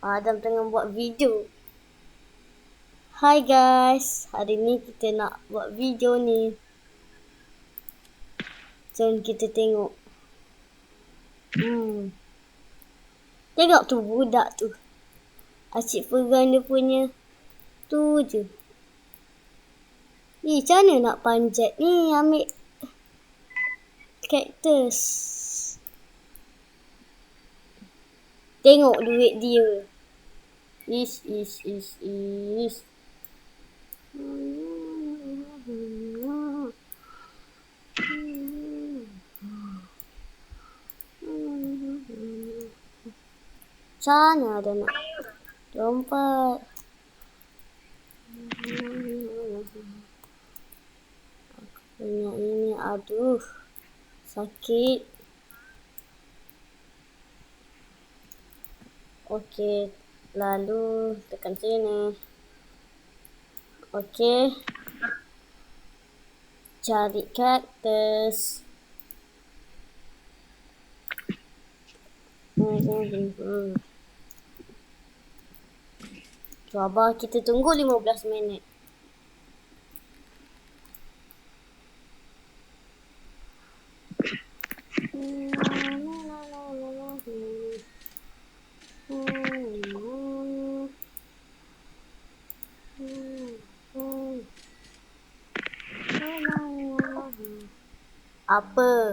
Adam tengah buat video. Hai guys, hari ni kita nak buat video ni. Jom kita tengok. Tengok tu budak tu. Asyik pegang dia punya. Tu je. Ni macam mana nak panjat ni, ambil cactus. Tengok duit dia. Is. Sana ada nak lompat. Punya ini, aduh, sakit. Okey, lalu tekan sini. Okey, cari cactus. Sabar, kita tunggu 15 minit. Apa?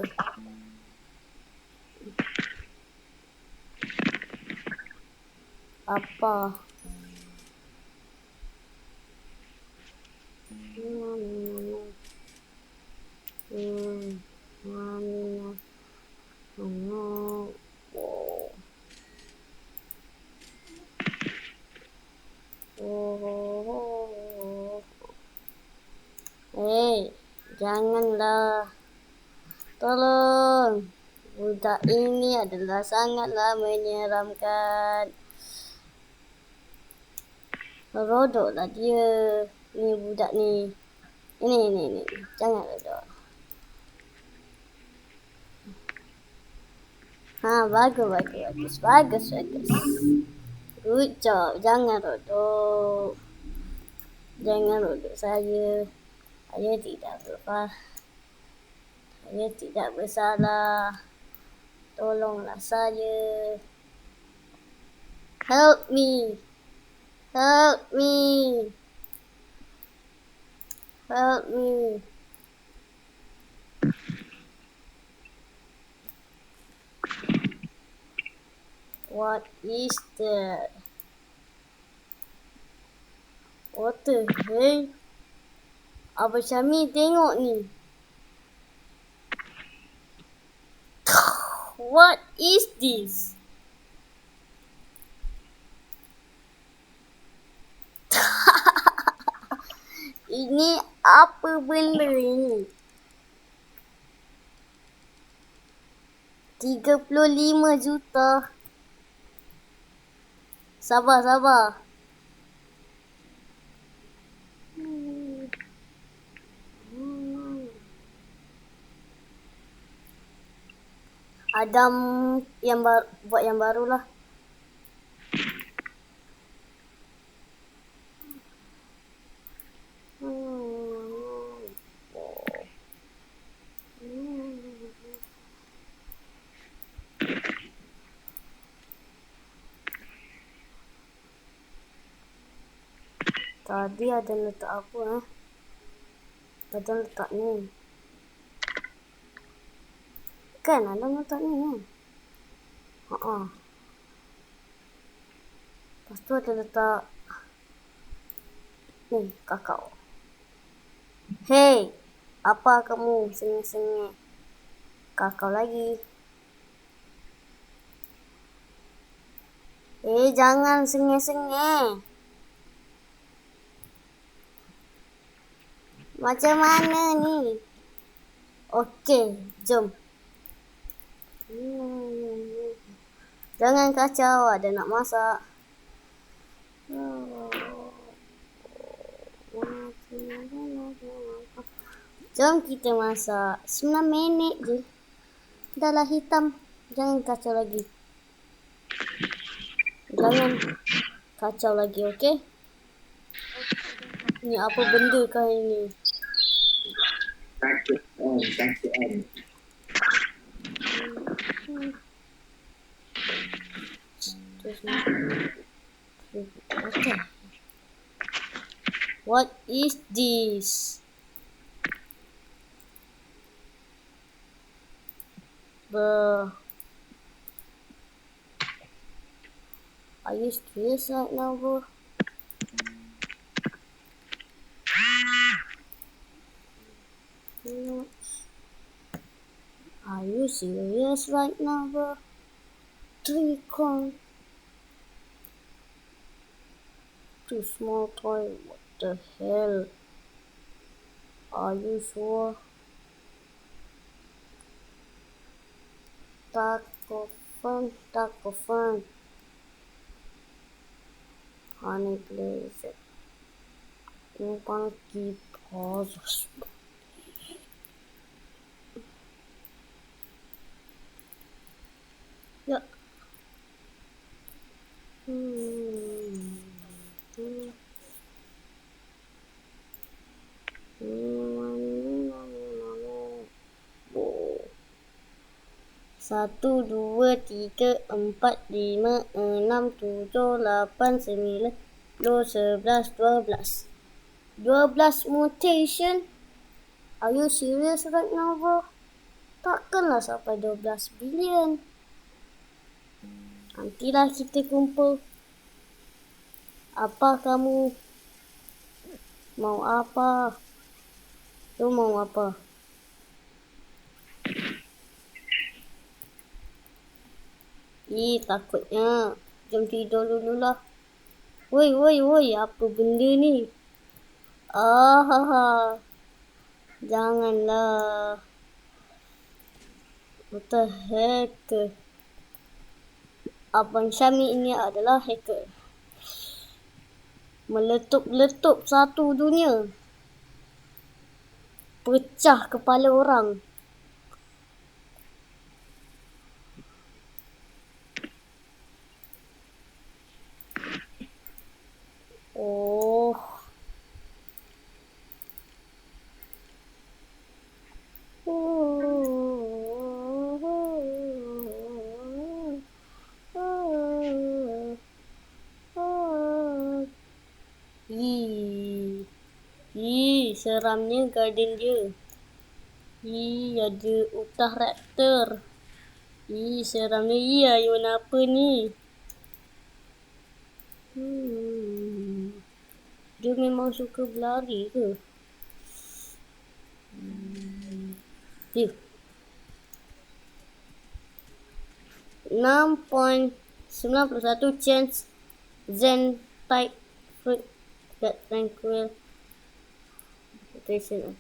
Hei, janganlah. Tolong. Budak ini adalah sangatlah menyeramkan. Rodoklah dia. Ni budak ni. Ini. Jangan rodok. Bagus. Good job. Jangan rodok. Saya. Saya tidak bersalah. Tolonglah saya. Help me. What is that? What the hell? Abang Syami tengok ni. What is this? Ini apa benda ini? 35 juta. Sabar. Adam yang buat yang barulah. Tadi ada letak apa? Ada letak ni. Kan ada letak ni kan? Lepas tu ada letak ni, kakao. Hei, apa kamu sengih-sengih? Kakao lagi. Jangan sengih-sengih. Macam mana ni? Okey, jom. Jangan kacau, ada nak masak. Jom kita masak. 9 minit je. Dah lah hitam. Jangan kacau lagi. Jangan kacau lagi, okey? Ni apa benda kah ini? Sakit kan. Terus ni. Okay. What is this? Bruh. Are you serious right now, bro? Are you serious right now, bro? 3 coin. Too small toy. What the hell? Are you sure? Taco fun. Honey blazer. Funky paws. Yeah. Satu, dua, tiga, empat, lima, enam, tujuh, lapan, sembilan, 11, 12. 12 mutation? Are you serious right now, bro? Takkanlah sampai 12 bilion. Nantilah kita kumpul. Apa kamu? Mau apa? Tu mau apa? Takutnya. Jom tidur dulu lah. Woi, apa benda ni? Janganlah. What the heck? Abang Syami ini adalah hacker. Meletup-letup satu dunia. Pecah kepala orang. Oh. Seramnya garden dia. Ada utah raptor. Seramnya. Ayun apa ni? Dia memang suka berlari ke? 6.91 chance Zen type fruit that tranquil nutrition.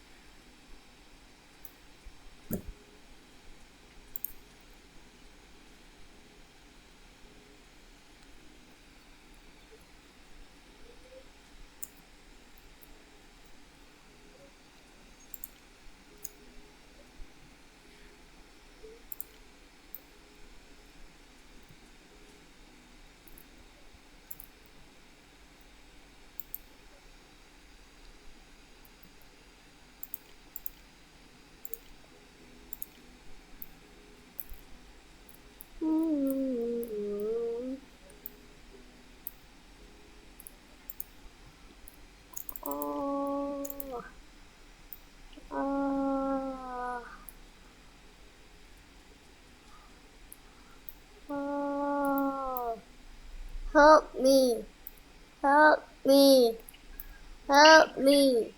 Help me.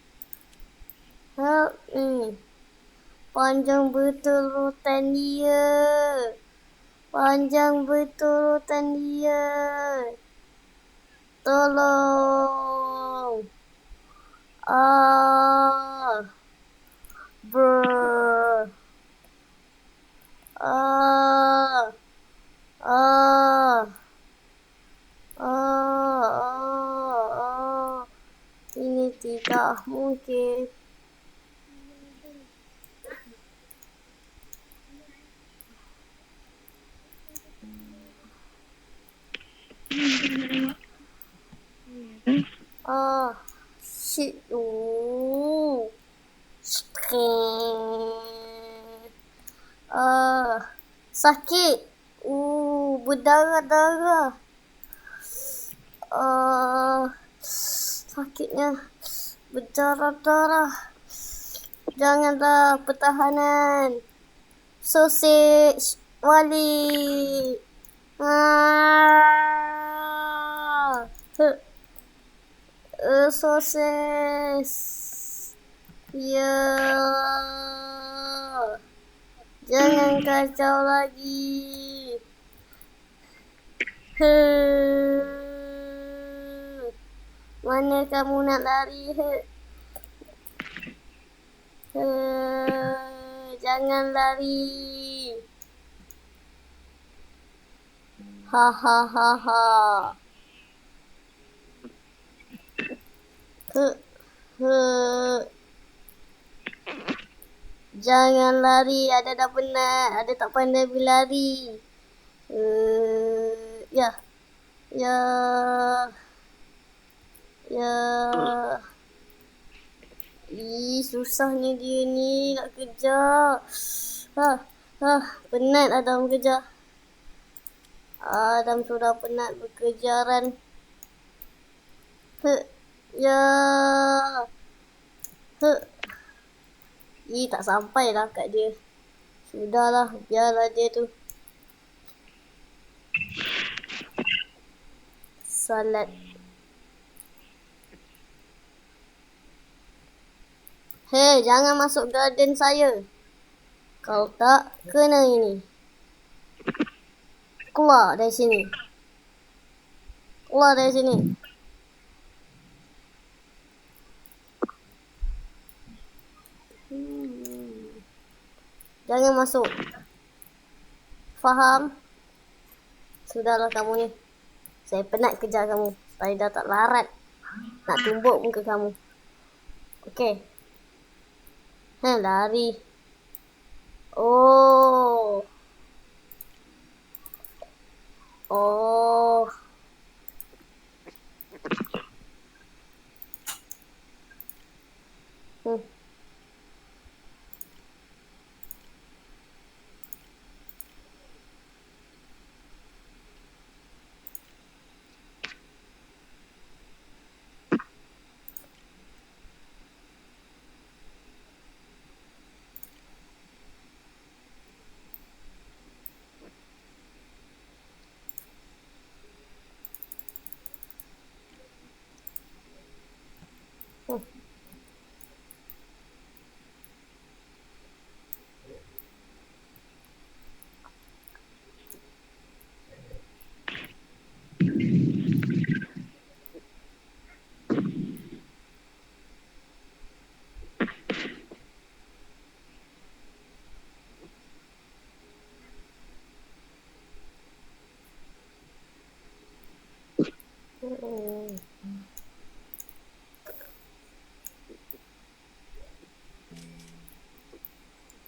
Panjang betul hutan dia. Tolong. Bruh. Ini tidak mungkin. Ah, shit. Oh. Sakit. Berdarah-darah. Sakitnya. Berdarah-darah. Janganlah pertahanan. Sausage. Wali. Sausage. Ya. Jangan kacau lagi. Mana kamu nak lari? Jangan lari. Ha ha ha ha. Jangan lari, ada dah penat, ada tak pandai berlari. Ya. Susahnya dia ni nak kejar. Penat Adam kejar. Adam sudah penat berkejaran. Tak sampai lah kat dia. Sudahlah, biarlah dia tu. Salat. Hei, jangan masuk garden saya. Kalau tak, kena ini. Keluar dari sini. Keluar dari sini. Jangan masuk. Faham? Sudahlah kamu ni. Saya penat kejar kamu. Saya dah tak larat nak tumbuk muka kamu. Okey. Lari. Oh.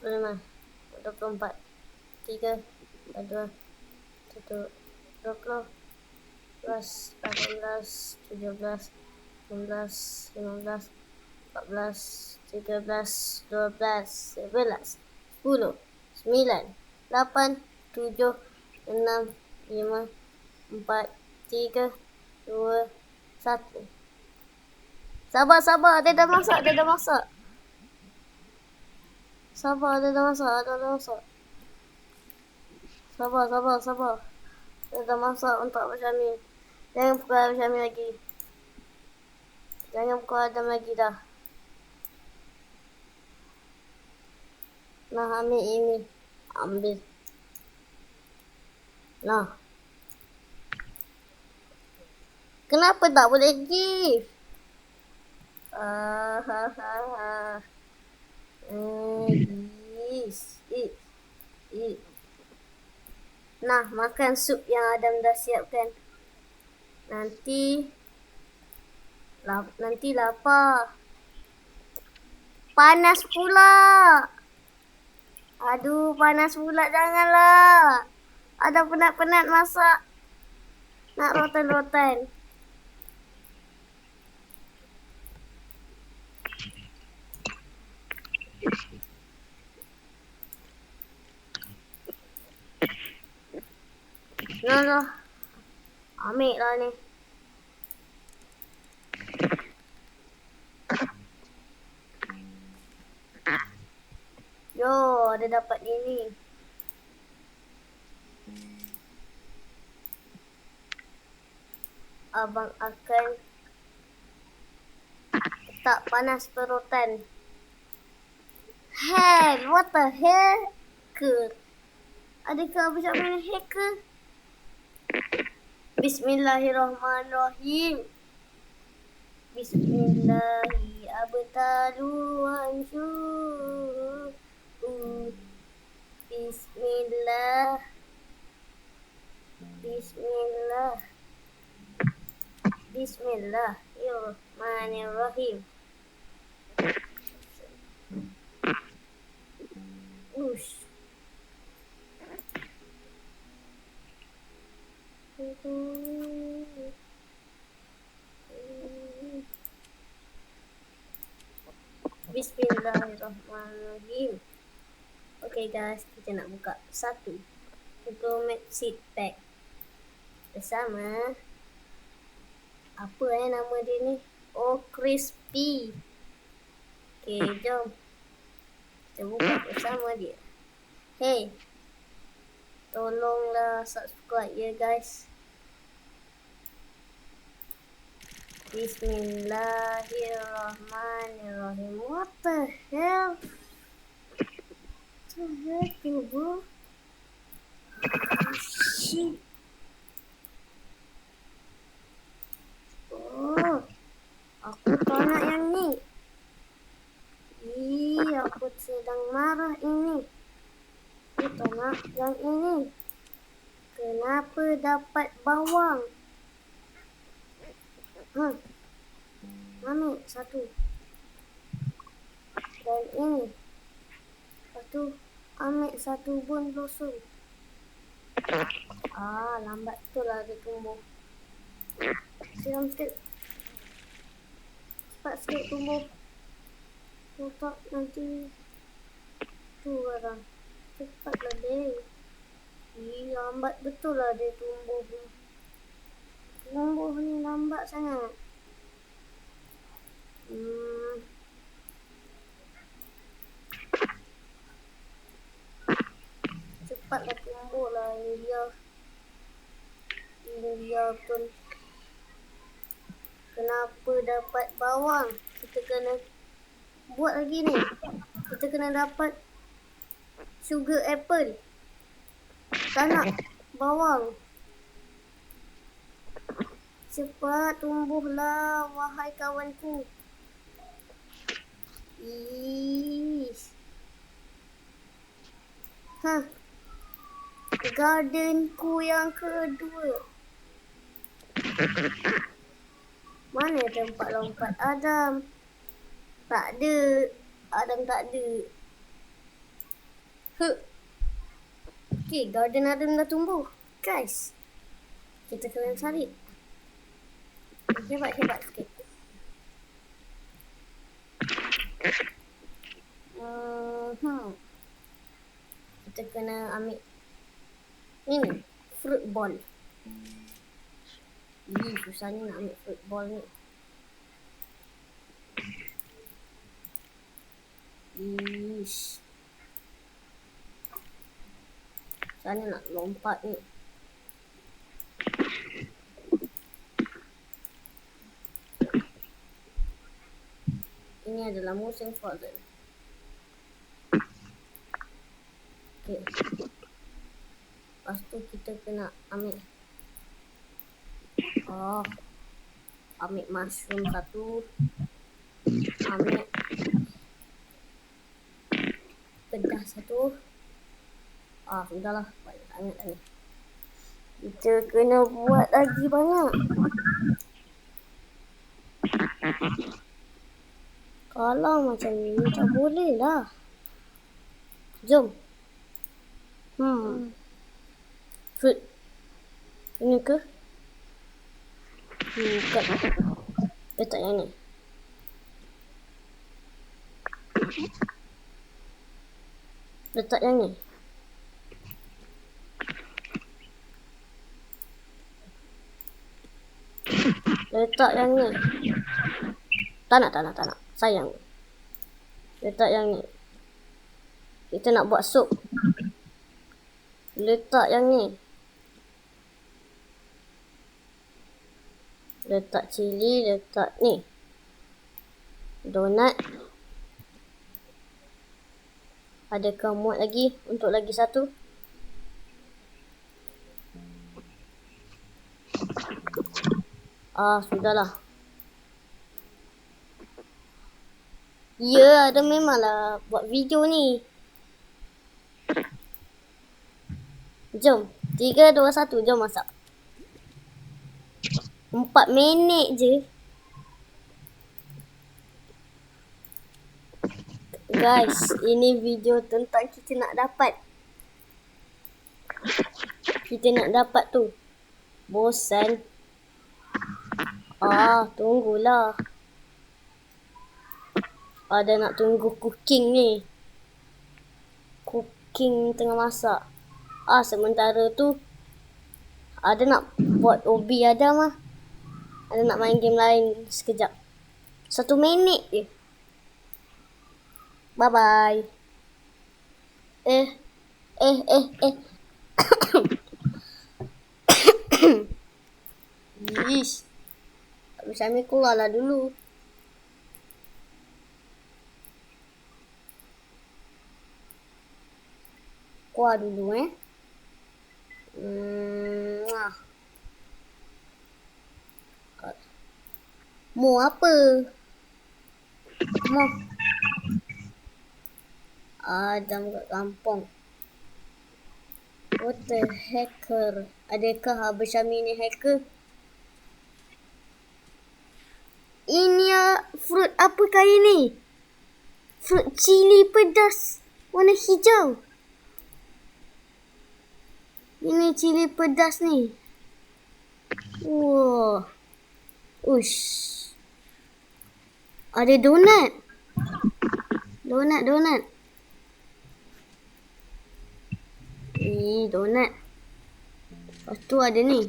Berapa? 24 3 2 1 20 11 18 17 16 15 14 13 12 11 10 9 8 7 6 5 4 3 2 1. Sabar, dia dah masak. Sabar, dia dah masak. Sabar. Dia dah masak untuk macam ni. Jangan pukul macam ni lagi. Jangan pukul Adam lagi dah. Nah, ambil ini. Ambil. Nah. Kenapa tak boleh give? Eat. Nah, makan sup yang Adam dah siapkan. Nanti lapar. Panas pula. Aduh, panas pula. Janganlah. Adam penat-penat masak. Nak rotan-rotan. Nah, ambil lah ni. Yo, ada dapat ini. Abang akan letak panas perotan. Hell, what the hell? Adakah abang cakap main hacker? Bismillahirrahmanirrahim. Bismillahi abtalu ansyur. Bismillah. Bismillahirrahmanirrahim. Ush. Bismillahirrahmanirrahim. Okay guys, kita nak buka satu Gourmet Seed Pack bersama apa nama dia ni? Oh, crispy. Okay, jom kita buka bersama dia. Hey, tolonglah subscribe ya guys. Bismillahirrahmanirrahim. What the hell? What the heck, you bro? Shit. Oh, aku tak nak yang ni. Aku sedang marah ini. Aku tak nak yang ini. Kenapa dapat bawang? Ambil satu. Dan ini. Lepas tu ambil satu bun losun. Lambat betul lah dia tumbuh. Siram sikit. Cepat sikit tumbuh. Tak nanti tu orang. Cepatlah dia. Lambat betul lah dia tumbuh. Tumbuh ni lambat sangat. Cepatlah tumbuh lah India. India betul. Kenapa dapat bawang? Kita kena buat lagi ni. Kita kena dapat sugar apple. Tak nak bawang. Cepat tumbuhlah wahai kawanku. Gardenku yang kedua. Mana tempat lompat Adam? Tak ada. Adam tak ada. Okay, garden Adam dah tumbuh. Guys, kita kena cari. Hebat sikit. Kita kena ambil ini, fruit ball. Susahnya nak ambil fruit ball ni. Sana nak lompat ni. Ini adalah musim frozen. Okay. Lepas tu kita kena ambil. Ambil mushroom satu. Ambil pedas satu. Sudahlah. Banyak sangat ni. Kita kena buat lagi banyak. Kalau macam ni tak boleh lah. Jom. Fruit. Ini ke? Bukan. Letak yang ni. Letak yang ni. Letak yang ni. Tak nak. Sayang. Letak yang ni. Kita nak buat sup. Letak yang ni. Letak cili, letak ni. Donat. Adakah muat lagi untuk lagi satu? Sudahlah. Ya, ada memanglah buat video ni. Jom. 3, 2, 1. Jom masak. 4 minit je. Guys, ini video tentang kita nak dapat. Kita nak dapat tu. Bosan. Tunggulah. Ada nak tunggu cooking ni. Cooking tengah masak. Sementara tu ada nak buat OB ada mah. Ada nak main game lain sekejap. 1 minit je. Bye bye. Ish. Habis Syamil keluarlah dulu. Keluar dulu Mau apa? Mau Adam kat kampung. What the hacker? Adakah Abang Syamil ni hacker? Ini fruit apakah ini? Fruit cili pedas warna hijau. Ini cili pedas ni. Wah. Ush. Ada donat. Donat. Donat. Lepas tu ada ni.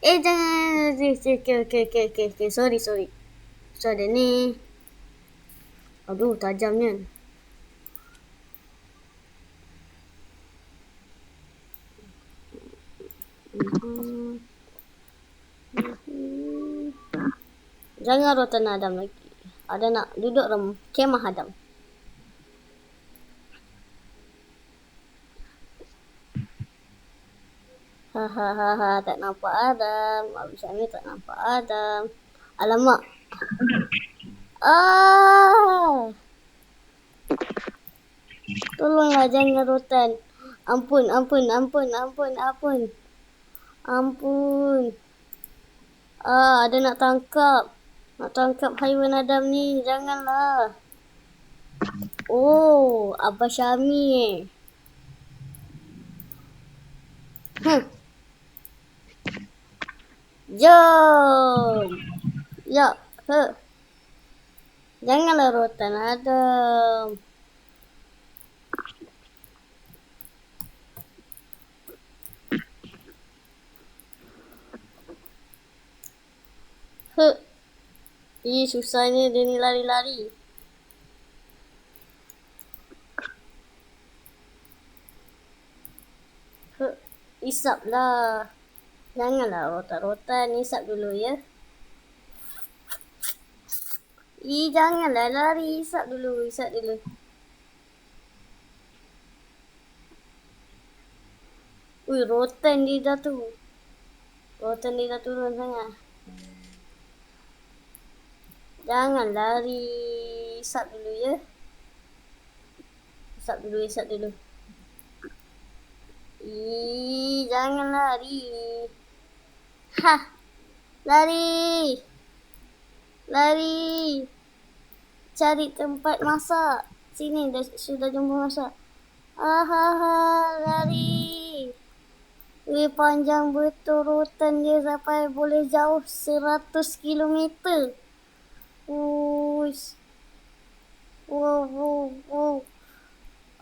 Jangan. Okay. Sorry. So ada ni. Aduh, tajamnya. Jangan rotan Adam lagi. Ada nak duduk dalam kemah Adam. Tak nampak Adam. Abang Syamil tak nampak Adam. Alamak. Tolonglah jangan rotan. Ampun. Ada nak tangkap. Nak tangkap haiwan Adam ni. Janganlah. Abang Syamil. Jom. Ya. Janganlah rotan Adam. Susahnya dia ni lari-lari. Isaplah. Janganlah rotan-rotan. Isap dulu ya. Janganlah lari. Isap dulu. Rotan dia dah tu. Rotan dia dah turun sangat. Jangan lari. Isap dulu ya. Isap dulu. Jangan lari. Lari. Cari tempat masak. Sini sudah jumpa masak. Lari. Panjang betul rotan dia sampai boleh jauh 100 kilometer. Uish. Wow, wow, wow.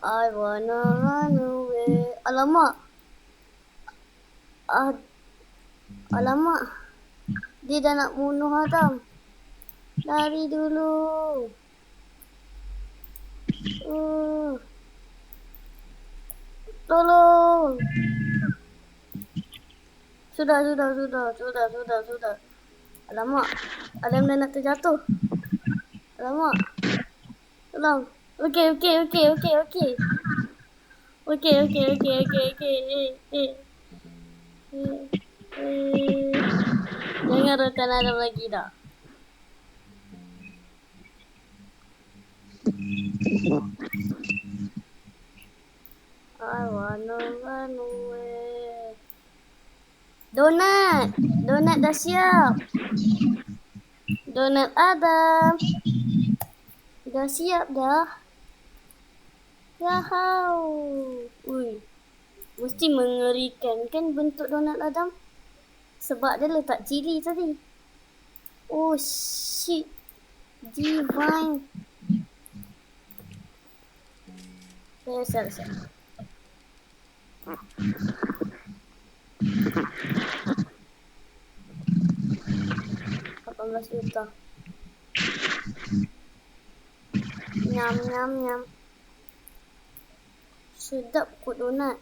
I wanna run away. Alamak. Alamak. Dia dah nak bunuh Adam. Lari dulu. Tolong. Sudah. Alamak. Adam dah nak terjatuh. Alamak. Tolong. Okey. Jangan rotan Adam lagi dah. I wanna run away. Donat dah siap. Donat Adam dah siap dah. Yahau. Ui. Mesti mengerikan kan bentuk donat Adam? Sebab dia letak cili tadi. Oh shit. Divine. Sel. 18 juta. Nyam. Sedap kot donat.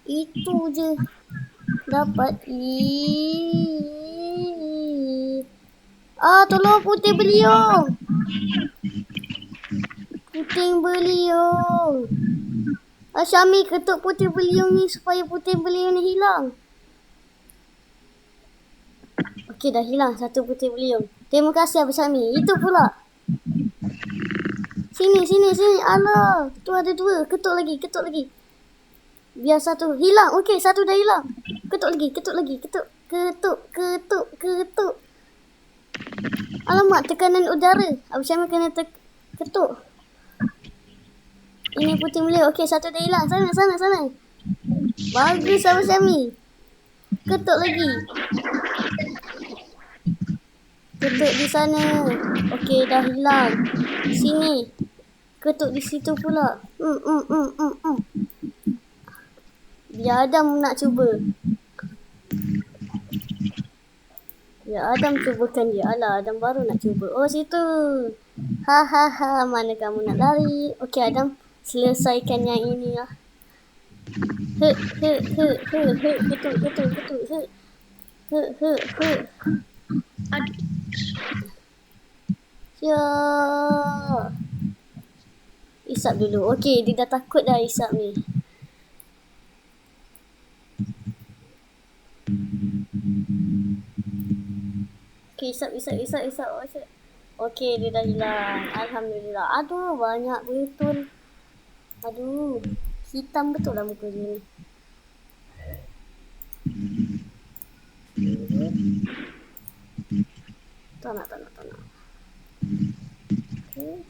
Itu je. Dapat. Tolong puting beliung. Syami ketuk puting beliung ni supaya puting beliung ni hilang. Okey, dah hilang satu puting beliung. Terima kasih Abang Syami. Itu pula. Sini. Alah, tu ada dua. Ketuk lagi. Biar satu hilang. Okey, satu dah hilang. Ketuk lagi. Ketuk. Alamak, tekanan udara. Abang Syami kena ketuk. Ini puting beliung. Okey, satu dah hilang. Sana. Bagus Abang Syami. Ketuk lagi. Ketuk di sana. Okey, dah hilang. Sini. Ketuk di situ pula. Biar Adam nak cuba. Adam cubakan dia. Alah, Adam baru nak cuba. Oh, situ. Ha. Mana kamu nak lari? Okey, Adam. Selesaikan yang ini lah. Ketuk. Ya. Isap dulu. Okey, dia dah takut dah isap ni. Okey, isap. Okey, dia dah hilang. Alhamdulillah. Aduh, banyak betul. Aduh, hitam betul lah muka dia ni. Tak nak. Okay.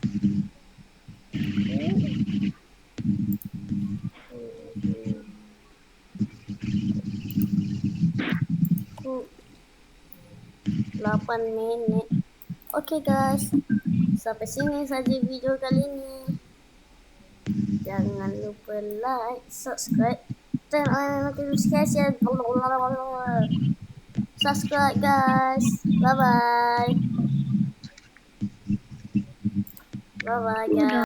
8 minit. Okay guys, sampai sini saja video kali ini. Jangan lupa like, subscribe, turn on notification. Subscribe guys. Bye bye guys.